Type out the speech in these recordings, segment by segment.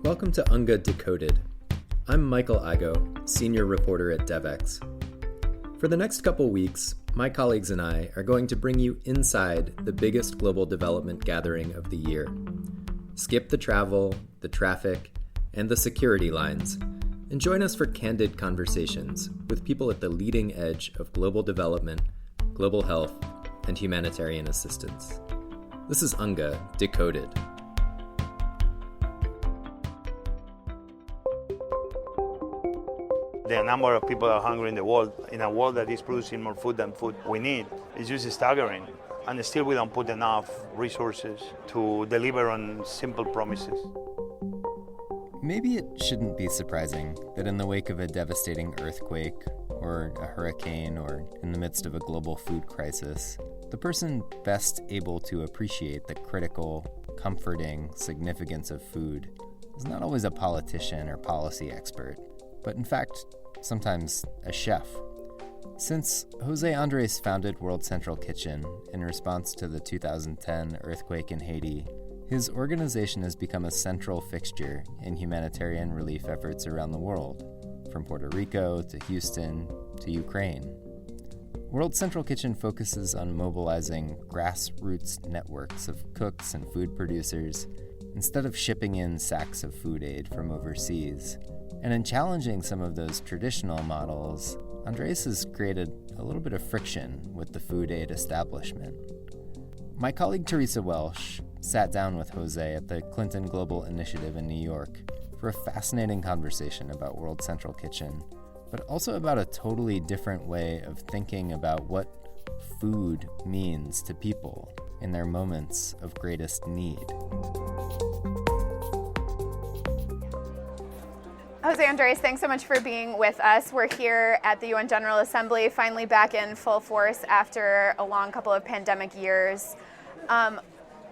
Welcome to UNGA Decoded. I'm Michael Igo, senior reporter at Devex. For the next couple weeks, my colleagues and I are going to bring you inside the biggest global development gathering of the year. Skip the travel, the traffic, and the security lines, and join us for candid conversations with people at the leading edge of global development, global health, and humanitarian assistance. This is UNGA Decoded. The number of people that are hungry in the world, in a world that is producing more food than food we need, is just staggering. And still we don't put enough resources to deliver on simple promises. Maybe it shouldn't be surprising that in the wake of a devastating earthquake, or a hurricane, or in the midst of a global food crisis, the person best able to appreciate the critical, comforting significance of food is not always a politician or policy expert, but in fact, sometimes a chef. Since José Andrés founded World Central Kitchen in response to the 2010 earthquake in Haiti, his organization has become a central fixture in humanitarian relief efforts around the world, from Puerto Rico to Houston to Ukraine. World Central Kitchen focuses on mobilizing grassroots networks of cooks and food producers instead of shipping in sacks of food aid from overseas. And in challenging some of those traditional models, Andrés has created a little bit of friction with the food aid establishment. My colleague Teresa Welsh sat down with José at the Clinton Global Initiative in New York for a fascinating conversation about World Central Kitchen, but also about a totally different way of thinking about what food means to people in their moments of greatest need. José Andrés, thanks so much for being with us. We're here at the UN General Assembly, finally back in full force after a long couple of pandemic years.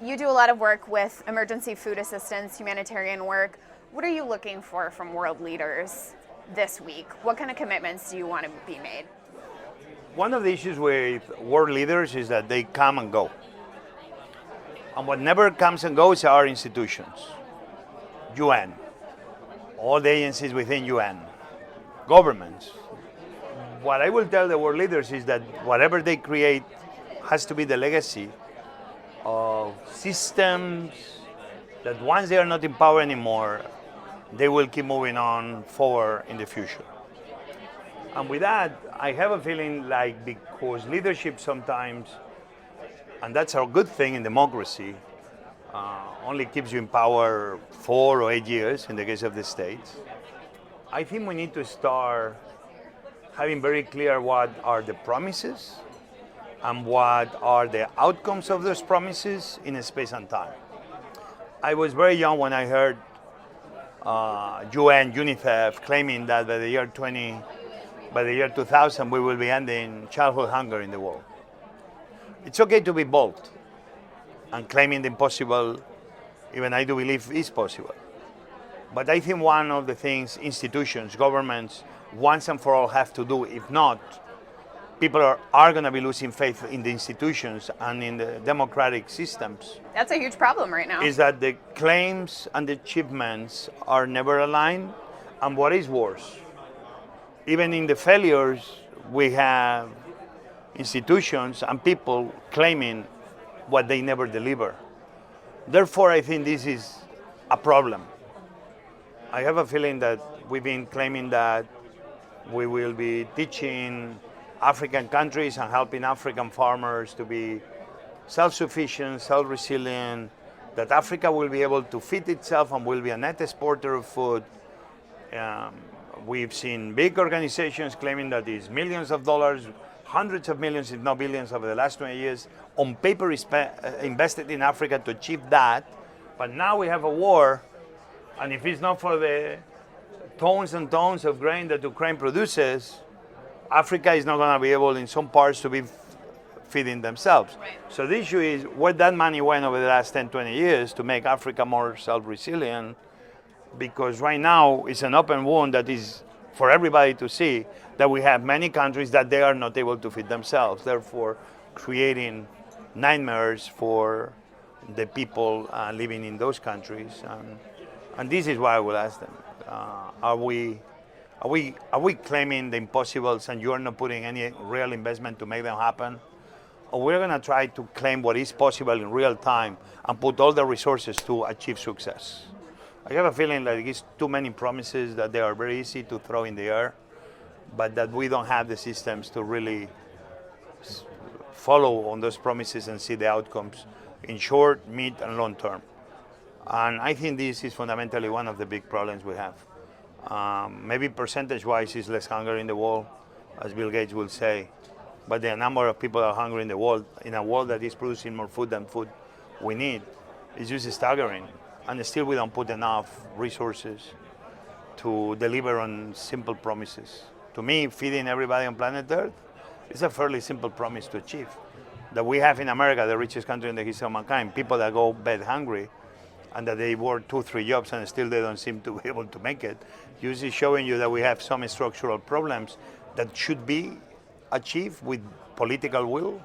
You do a lot of work with emergency food assistance, humanitarian work. What are you looking for from world leaders this week? What kind of commitments do you want to be made? One of the issues with world leaders is that they come and go. And what never comes and goes are institutions. UN. All the agencies within UN, governments. What I will tell the world leaders is that whatever they create has to be the legacy of systems that once they are not in power anymore, they will keep moving on forward in the future. And with that, I have a feeling like because leadership sometimes, and that's a good thing in democracy, only keeps you in power 4 or 8 years in the case of the States. I think we need to start having very clear what are the promises and what are the outcomes of those promises in a space and time. I was very young when I heard UN, UNICEF claiming that by the year 2000 we will be ending childhood hunger in the world. It's okay to be bold and claiming the impossible, even I do believe is possible. But I think one of the things institutions, governments, once and for all have to do, if not, people are going to be losing faith in the institutions and in the democratic systems. That's a huge problem right now. Is that the claims and the achievements are never aligned, and what is worse, even in the failures, we have institutions and people claiming what they never deliver. Therefore, I think this is a problem. I have a feeling that we've been claiming that we will be teaching African countries and helping African farmers to be self-sufficient, self-resilient, that Africa will be able to feed itself and will be a net exporter of food. We've seen big organizations claiming that it's millions of dollars, hundreds of millions, if not billions, over the last 20 years on paper invested in Africa to achieve that. But now we have a war, and if it's not for the tons and tons of grain that Ukraine produces, Africa is not going to be able in some parts to be feeding themselves. Right. So the issue is where that money went over the last 10, 20 years to make Africa more self-resilient, because right now it's an open wound that is for everybody to see that we have many countries that they are not able to feed themselves, therefore creating nightmares for the people living in those countries. And this is why I will ask them, are we claiming the impossibles and you are not putting any real investment to make them happen? Or we're going to try to claim what is possible in real time and put all the resources to achieve success? I have a feeling that it's too many promises that they are very easy to throw in the air, but that we don't have the systems to really follow on those promises and see the outcomes in short, mid, and long term. And I think this is fundamentally one of the big problems we have. Maybe percentage-wise is less hunger in the world, as Bill Gates will say, but the number of people that are hungry in the world, in a world that is producing more food than food we need, is just staggering. And still we don't put enough resources to deliver on simple promises. To me, feeding everybody on planet Earth is a fairly simple promise to achieve. That we have in America, the richest country in the history of mankind, people that go bed hungry, and that they work 2-3 jobs and still they don't seem to be able to make it, usually showing you that we have some structural problems that should be achieved with political will,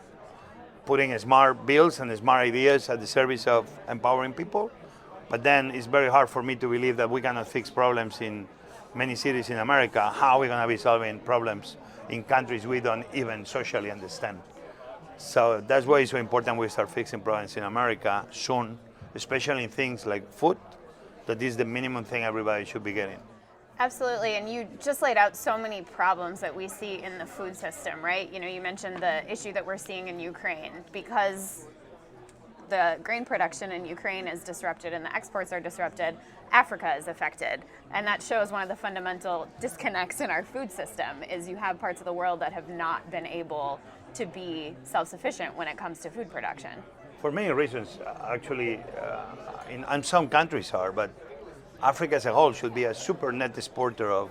putting smart bills and smart ideas at the service of empowering people. But then it's very hard for me to believe that we cannot fix problems in many cities in America. How are we going to be solving problems in countries we don't even socially understand? So that's why it's so important we start fixing problems in America soon, especially in things like food, that is the minimum thing everybody should be getting. Absolutely, and you just laid out so many problems that we see in the food system, right? You mentioned the issue that we're seeing in Ukraine, because the grain production in Ukraine is disrupted and the exports are disrupted, Africa is affected. And that shows one of the fundamental disconnects in our food system is you have parts of the world that have not been able to be self-sufficient when it comes to food production. For many reasons, actually, and some countries are, but Africa as a whole should be a super net exporter of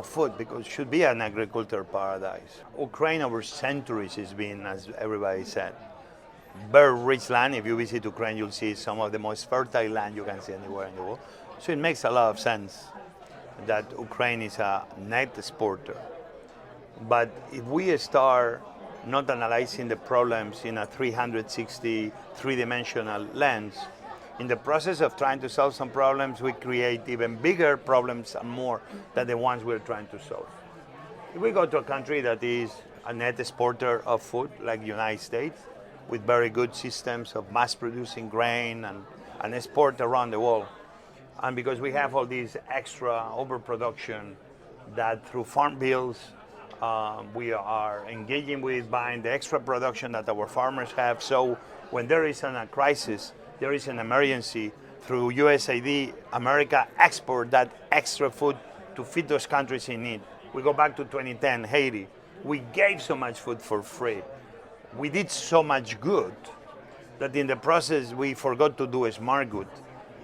food, because it should be an agricultural paradise. Ukraine over centuries has been, as everybody said, very rich land. If you visit Ukraine, you'll see some of the most fertile land you can see anywhere in the world. So it makes a lot of sense that Ukraine is a net exporter. But if we start not analyzing the problems in a 360, three-dimensional lens, in the process of trying to solve some problems, we create even bigger problems and more than the ones we're trying to solve. If we go to a country that is a net exporter of food, like the United States, with very good systems of mass-producing grain and export around the world, and because we have all these extra overproduction that through farm bills, we are engaging with buying the extra production that our farmers have. So when there is a crisis, there is an emergency, through USAID, America export that extra food to feed those countries in need. We go back to 2010, Haiti. We gave so much food for free. We did so much good that in the process we forgot to do a smart good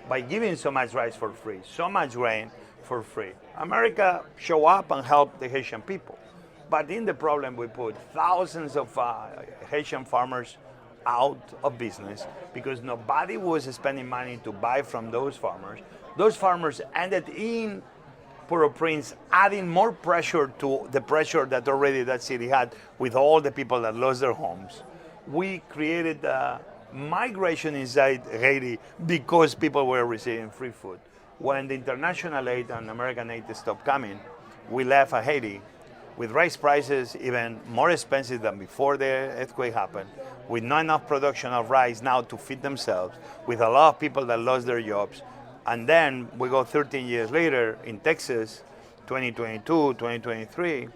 by giving so much rice for free, so much grain for free. America show up and help the Haitian people. But in the problem, we put thousands of Haitian farmers out of business because nobody was spending money to buy from those farmers. Those farmers ended in Port-au-Prince adding more pressure to the pressure that already that city had with all the people that lost their homes. We created a migration inside Haiti because people were receiving free food. When the international aid and American aid stopped coming, we left Haiti with rice prices even more expensive than before the earthquake happened, with not enough production of rice now to feed themselves, with a lot of people that lost their jobs. And then we go 13 years later in Texas, 2022, 2023,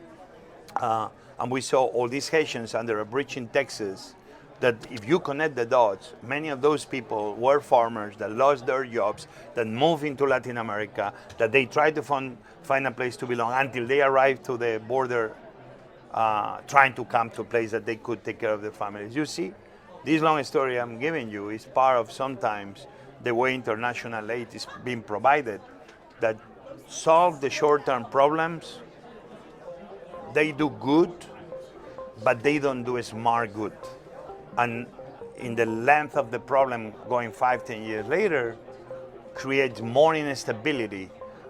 and we saw all these Haitians under a bridge in Texas that if you connect the dots, many of those people were farmers that lost their jobs, that moved into Latin America, that they tried to find a place to belong until they arrived to the border, trying to come to a place that they could take care of their families. You see, this long story I'm giving you is part of sometimes the way international aid is being provided, that solve the short-term problems. They do good, but they don't do smart good. And in the length of the problem, going 5-10 years later, creates more instability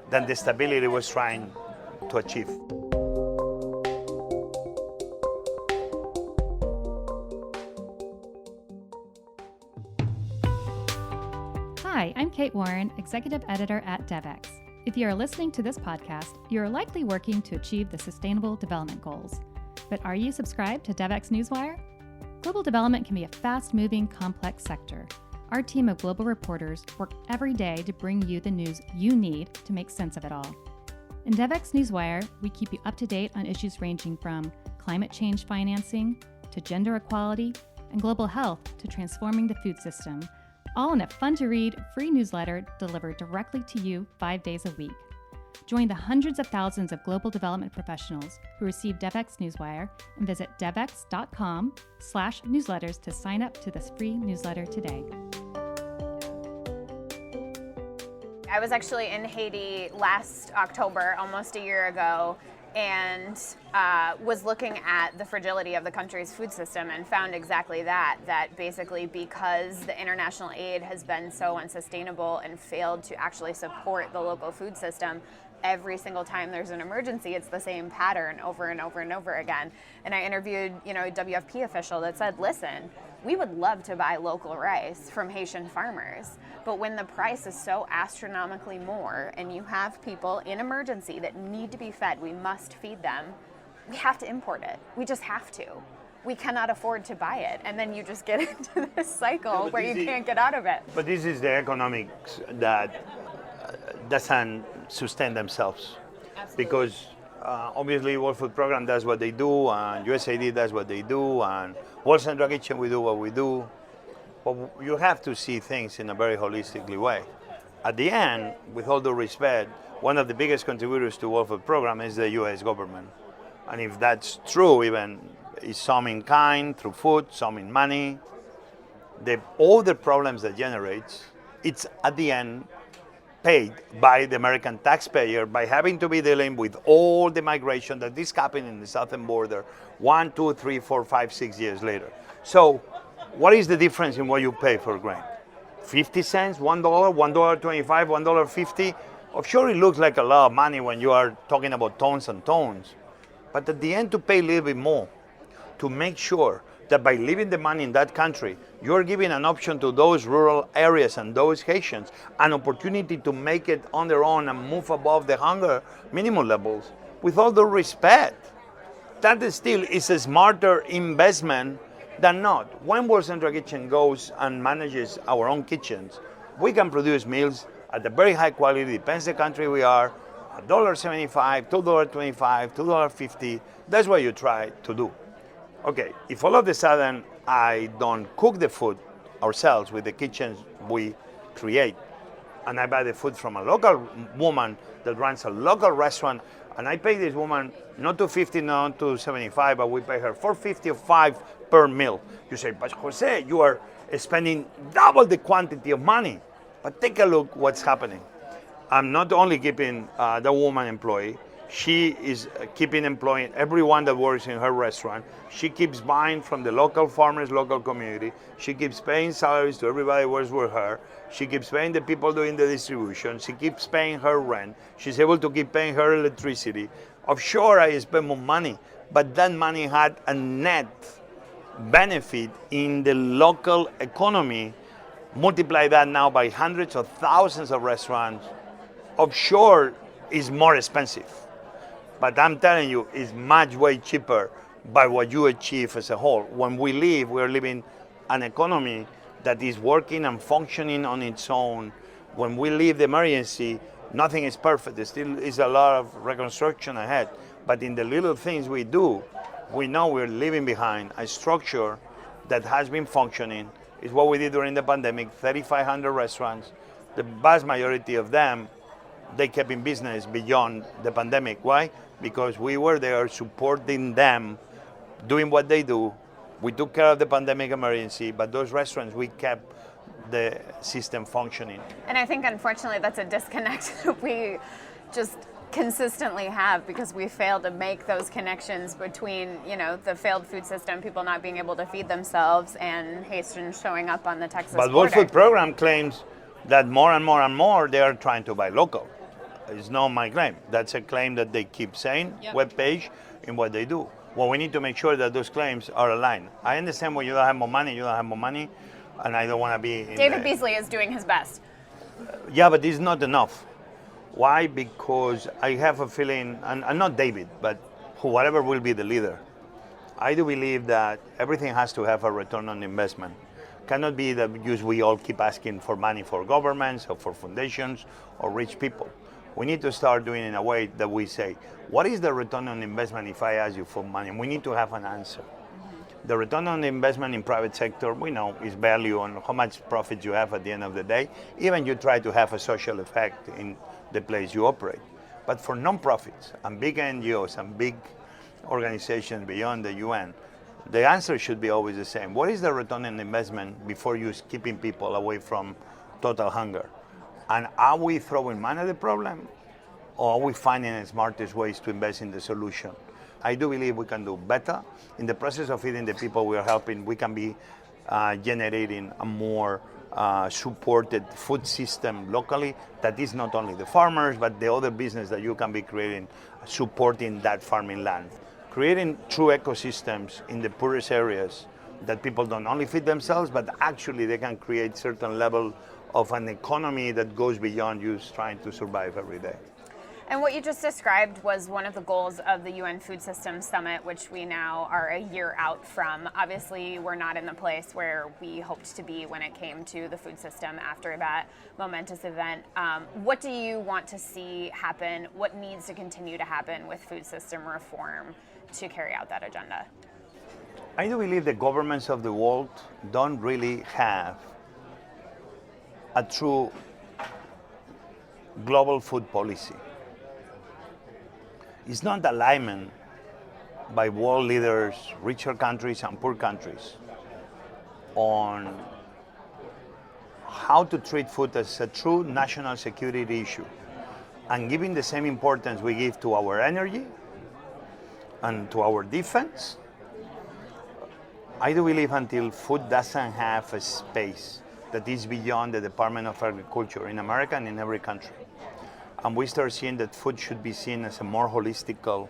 than the stability was trying to achieve. Hi, Hi, I'm Kate Warren, Executive Editor at Devex. If you are listening to this podcast, you are likely working to achieve the Sustainable Development Goals. But are you subscribed to Devex Newswire? Global development can be a fast-moving, complex sector. Our team of global reporters work every day to bring you the news you need to make sense of it all. In Devex Newswire, we keep you up to date on issues ranging from climate change financing to gender equality and global health to transforming the food system, all in a fun-to-read, free newsletter delivered directly to you 5 days a week. Join the hundreds of thousands of global development professionals who receive Devex Newswire and visit devex.com/newsletters to sign up to this free newsletter today. I was actually in Haiti last October, almost a year ago, and was looking at the fragility of the country's food system and found exactly that basically because the international aid has been so unsustainable and failed to actually support the local food system, every single time there's an emergency, it's the same pattern over and over and over again. And I interviewed, a WFP official that said, listen, we would love to buy local rice from Haitian farmers, but when the price is so astronomically more and you have people in emergency that need to be fed, we must feed them, we have to import it. We just have to. We cannot afford to buy it. And then you just get into this cycle where you can't get out of it. But this is the economics that doesn't sustain themselves. Absolutely. Because obviously World Food Program does what they do, and USAID does what they do, and World Central Kitchen, we do what we do. But you have to see things in a very holistically way. At the end, with all due respect, one of the biggest contributors to World Food Program is the US government. And if that's true, even is some in kind through food, some in money, all the problems that generates, it's at the end paid by the American taxpayer by having to be dealing with all the migration that is happening in the southern border 1, 2, 3, 4, 5, 6 years later. So what is the difference in what you pay for grain? 50 cents, $1, $1.25, $1.50? Oh, sure, it looks like a lot of money when you are talking about tons and tons. But at the end, to pay a little bit more, to make sure that by leaving the money in that country, you're giving an option to those rural areas and those Haitians an opportunity to make it on their own and move above the hunger minimum levels. With all due respect, that still is a smarter investment than not. When World Central Kitchen goes and manages our own kitchens, we can produce meals at a very high quality, depends the country we are, $1.75, $2.25, $2.50. That's what you try to do. Okay, if all of a sudden I don't cook the food ourselves with the kitchens we create, and I buy the food from a local woman that runs a local restaurant, and I pay this woman not $2.50, not $2.75, but we pay her $4.50 or $5 per meal. You say, but Jose, you are spending double the quantity of money. But take a look what's happening. I'm not only keeping the woman employee, she is keeping employing everyone that works in her restaurant. She keeps buying from the local farmers, local community. She keeps paying salaries to everybody who works with her. She keeps paying the people doing the distribution. She keeps paying her rent. She's able to keep paying her electricity. Offshore, I spend more money, but that money had a net benefit in the local economy. Multiply that now by hundreds of thousands of restaurants. Offshore is more expensive. But I'm telling you, it's much way cheaper by what you achieve as a whole. When we leave, we're living an economy that is working and functioning on its own. When we leave the emergency, nothing is perfect. There still is a lot of reconstruction ahead. But in the little things we do, we know we're leaving behind a structure that has been functioning. It's what we did during the pandemic, 3,500 restaurants. The vast majority of them, they kept in business beyond the pandemic. Why? Because we were there supporting them, doing what they do. We took care of the pandemic emergency, but those restaurants, we kept the system functioning. And I think, unfortunately, that's a disconnect that we just consistently have because we fail to make those connections between, the failed food system, people not being able to feed themselves, and Haitians showing up on the Texas border. But World Food Program claims that more and more and more they are trying to buy local. It's not my claim. That's a claim that they keep saying, webpage, in what they do. Well, we need to make sure that those claims are aligned. I understand when you don't have more money, and I don't want to be in David Beasley is doing his best Yeah, but it's not enough. Why? Because I have a feeling, and not David, but whoever will be the leader, I do believe that everything has to have a return on investment. Cannot be that because we all keep asking for money for governments or for foundations or rich people. We need to start doing it in a way that we say, what is the return on investment if I ask you for money? And we need to have an answer. The return on investment in private sector, we know, is value on how much profit you have at the end of the day. Even you try to have a social effect in the place you operate. But for non-profits and big NGOs and big organizations beyond the UN, the answer should be always the same. What is the return on investment before you keeping people away from total hunger? And are we throwing money at the problem, or are we finding the smartest ways to invest in the solution? I do believe we can do better. In the process of feeding the people we are helping, we can be generating a more supported food system locally that is not only the farmers, but the other business that you can be creating, supporting that farming land. Creating true ecosystems in the poorest areas that people don't only feed themselves, but actually they can create certain level of an economy that goes beyond just trying to survive every day. And what you just described was one of the goals of the UN Food Systems Summit, which we now are a year out from. Obviously, we're not in the place where we hoped to be when it came to the food system after that momentous event. What do you want to see happen? What needs to continue to happen with food system reform to carry out that agenda? I do believe the governments of the world don't really have a true global food policy. It's not alignment by world leaders, richer countries and poor countries, on how to treat food as a true national security issue, and giving the same importance we give to our energy and to our defense. I do believe until food doesn't have a space that is beyond the Department of Agriculture in America and in every country, and we start seeing that food should be seen as a more holistic goal,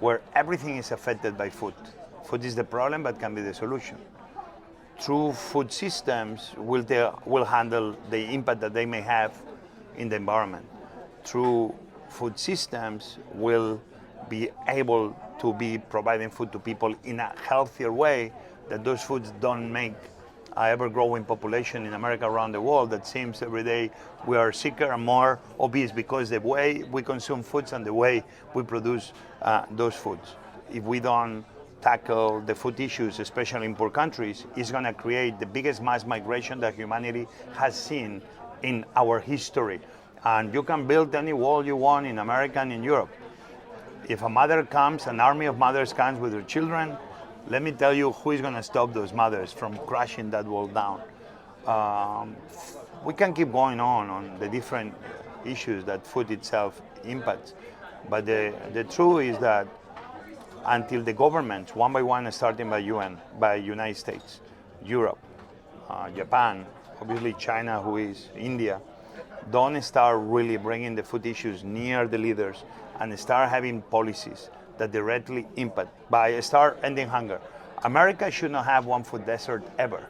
where everything is affected by food. Food is the problem, but can be the solution. True food systems will handle the impact that they may have in the environment. True food systems will be able to be providing food to people in a healthier way, that those foods don't make an ever-growing population in America around the world that seems every day we are sicker and more obese because the way we consume foods and the way we produce those foods. If we don't tackle the food issues, especially in poor countries, it's going to create the biggest mass migration that humanity has seen in our history. And you can build any wall you want in America and in Europe. If a mother comes, an army of mothers comes with their children, let me tell you who is going to stop those mothers from crashing that wall down. We can keep going on the different issues that food itself impacts. But the truth is that until the governments, one by one, starting by UN, by United States, Europe, Japan, obviously China, who is India, don't start really bringing the food issues near the leaders and start having policies that directly impact by start ending hunger. America should not have one food desert ever.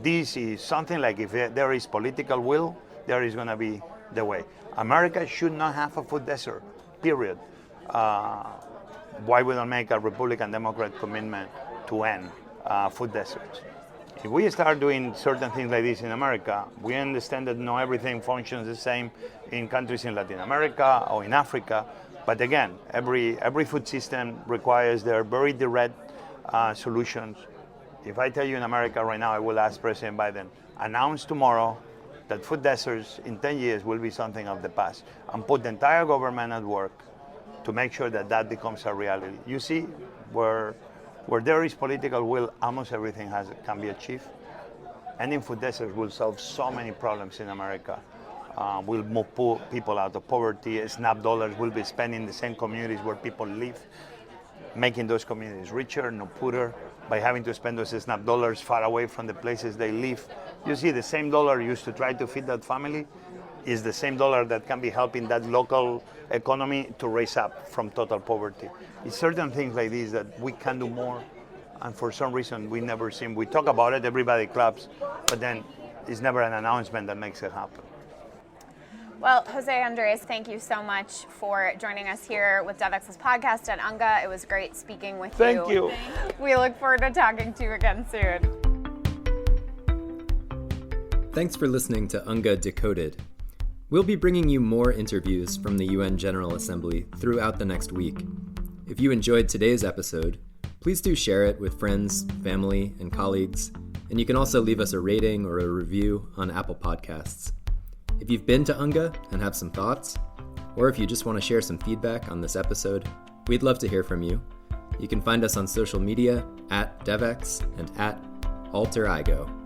This is something like if there is political will, there is going to be the way. America should not have a food desert, period. Why we don't make a Republican Democrat commitment to end food deserts? If we start doing certain things like this in America, we understand that not everything functions the same in countries in Latin America or in Africa. But again, every food system requires their very direct solutions. If I tell you in America right now, I will ask President Biden, announce tomorrow that food deserts in 10 years will be something of the past, and put the entire government at work to make sure that that becomes a reality. You see, where there is political will, almost everything can be achieved. Ending food deserts will solve so many problems in America. We'll move people out of poverty. SNAP dollars will be spent in the same communities where people live, making those communities richer, not poorer, by having to spend those SNAP dollars far away from the places they live. You see, the same dollar used to try to feed that family is the same dollar that can be helping that local economy to raise up from total poverty. It's certain things like this that we can do more, and for some reason we never seem. We talk about it, everybody claps, but then it's never an announcement that makes it happen. Well, José Andrés, thank you so much for joining us here with Devex's podcast at UNGA. It was great speaking with you. Thank you. We look forward to talking to you again soon. Thanks for listening to UNGA Decoded. We'll be bringing you more interviews from the UN General Assembly throughout the next week. If you enjoyed today's episode, please do share it with friends, family, and colleagues, and you can also leave us a rating or a review on Apple Podcasts. If you've been to UNGA and have some thoughts, or if you just want to share some feedback on this episode, we'd love to hear from you. You can find us on social media @Devex and @AlterIgo.